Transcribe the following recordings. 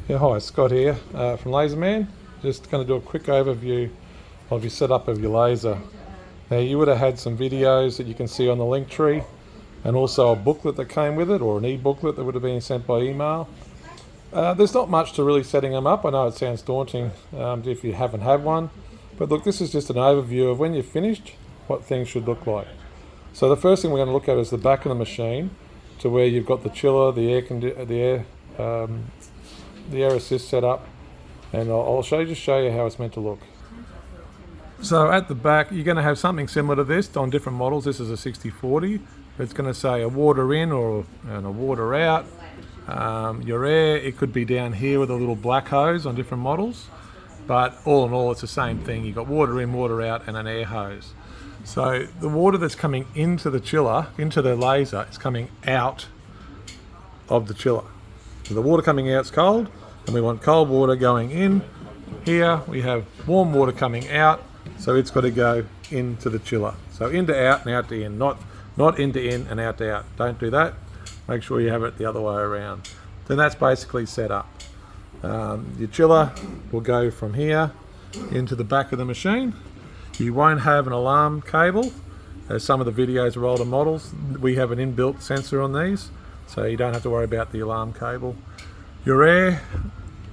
Yeah, hi, Scott here from LaserMan. Just going to do a quick overview of your setup of your laser. Now, you would have had some videos that you can see on the link tree, and also a booklet that came with it, or an e-booklet that would have been sent by email. There's not much to really setting them up. I know it sounds daunting if you haven't had one, but look, this is just an overview of when you're finished, what things should look like. So the first thing we're going to look at is the back of the machine, to where you've got the chiller, the air assist set up, and I'll show you how it's meant to look. So at the back, you're going to have something similar to this on different models. This is a 6040. It's going to say a water in and a water out. Your air, it could be down here with a little black hose on different models, but all in all, it's the same thing. You've got water in, water out, and an air hose. So the water that's coming into the chiller, into the laser, is coming out of the chiller. So the water coming out is cold, and we want cold water going in. Here we have warm water coming out, so it's got to go into the chiller. So into out and out to in, not into in and out to out. Don't do that. Make sure you have it the other way around. Then that's basically set up. Your chiller will go from here into the back of the machine. You won't have an alarm cable, as some of the videos are older models. We have an inbuilt sensor on these, so you don't have to worry about the alarm cable. Your air,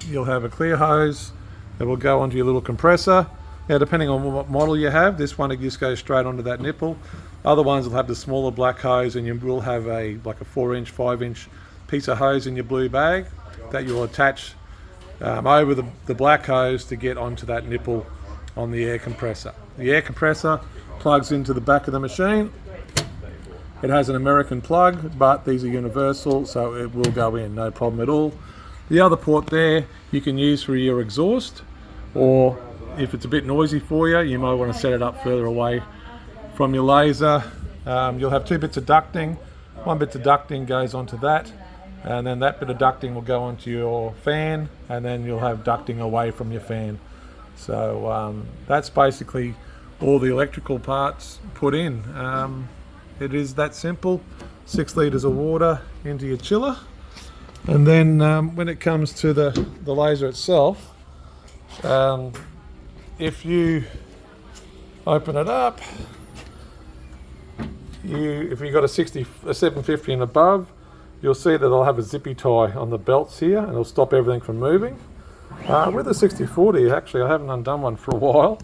you'll have a clear hose that will go onto your little compressor. Now, depending on what model you have, this one, it just goes straight onto that nipple. Other ones will have the smaller black hose, and you will have like a 4-inch, 5-inch piece of hose in your blue bag that you'll attach over the black hose to get onto that nipple on the air compressor. The air compressor plugs into the back of the machine. It has an American plug, but these are universal, so it will go in, no problem at all. The other port there you can use for your exhaust, or if it's a bit noisy for you, you might want to set it up further away from your laser. You'll have 2 bits of ducting. 1 bit of ducting goes onto that, and then that bit of ducting will go onto your fan, and then you'll have ducting away from your fan. So that's basically all the electrical parts put in. It is that simple. 6 litres of water into your chiller, and then when it comes to the laser itself, if you open it up, if you've got a 750 and above, you'll see that they'll have a zippy tie on the belts here, and it'll stop everything from moving. With a 6040, actually, I haven't undone one for a while,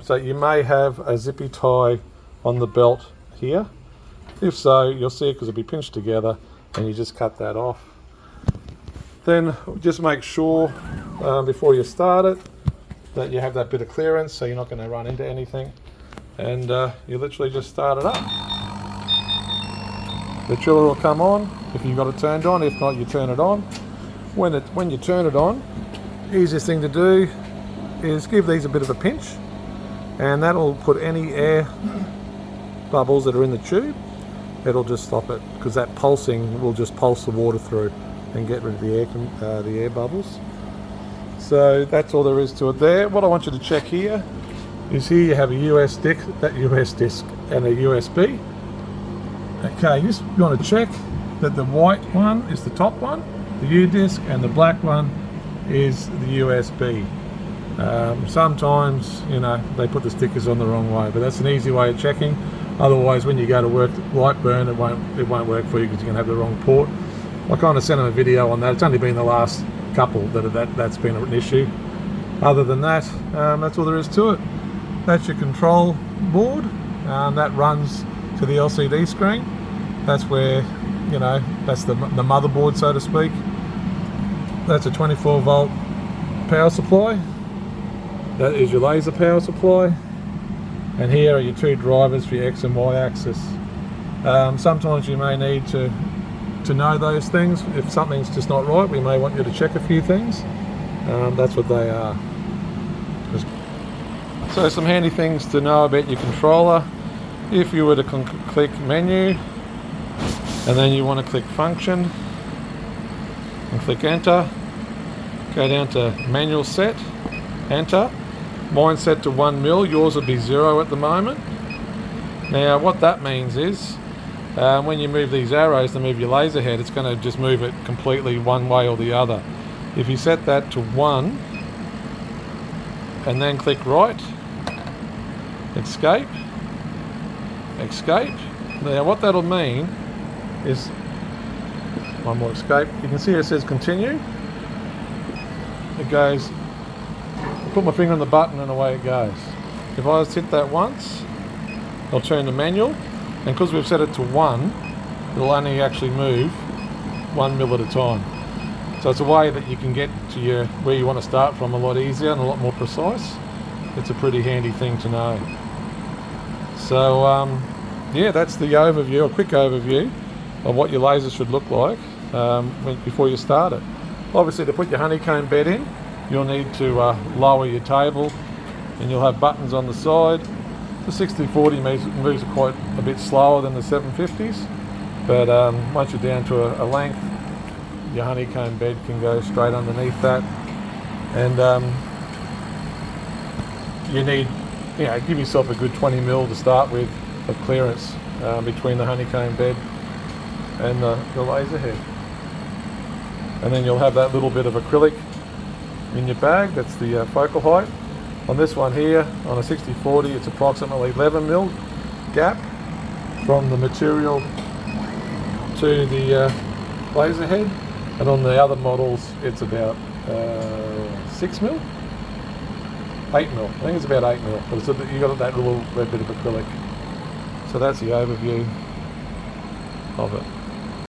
so you may have a zippy tie on the belt here. If so, you'll see it because it'll be pinched together, and you just cut that off. Then just make sure before you start it that you have that bit of clearance, so you're not going to run into anything, and you literally just start it up. The chiller will come on if you've got it turned on. If not, you turn it on. When you turn it on, easiest thing to do is give these a bit of a pinch, and that'll put any air bubbles that are in the tube. It'll just stop it, because that pulsing will just pulse the water through and get rid of the air bubbles. So that's all there is to it there. What I want you to check here is here you have a US disc, and a USB. Okay, you just want to check that the white one is the top one, the U disc, and the black one is the USB. Sometimes, they put the stickers on the wrong way, but that's an easy way of checking. Otherwise, when you go to work, light burn, it won't work for you because you're going to have the wrong port. I kind of sent them a video on that. It's only been the last couple that's been an issue. Other than that, that's all there is to it. That's your control board. That runs to the LCD screen. That's where, that's the motherboard, so to speak. That's a 24 volt power supply. That is your laser power supply. And here are your 2 drivers for your X and Y axis. Sometimes you may need to know those things. If something's just not right, we may want you to check a few things. That's what they are. So some handy things to know about your controller. If you were to click menu, and then you want to click function, and click enter, go down to manual set, enter. Mine's set to 1 mil, yours will be 0 at the moment. Now what that means is when you move these arrows to move your laser head, it's going to just move it completely one way or the other. If you set that to 1 and then click right, escape, escape. Now what that'll mean is, one more escape, you can see it says continue. It goes, I put my finger on the button and away it goes. If I just hit that once, I'll turn to manual, and because we've set it to 1, it'll only actually move 1 mil at a time. So it's a way that you can get to where you want to start from a lot easier and a lot more precise. It's a pretty handy thing to know. So yeah, that's the overview, a quick overview of what your laser should look like before you start it. Obviously, to put your honeycomb bed in, you'll need to lower your table, and you'll have buttons on the side. The 6040 moves quite a bit slower than the 750s, but once you're down to a length, your honeycomb bed can go straight underneath that. And you need, give yourself a good 20 mil to start with of clearance between the honeycomb bed and the laser head. And then you'll have that little bit of acrylic in your bag. That's the focal height. On this one here, on a 6040, it's approximately 11 mil gap from the material to the laser head. And on the other models, it's about 6 mil? 8 mil. I think it's about 8 mil. But you've got that little red bit of acrylic. So that's the overview of it.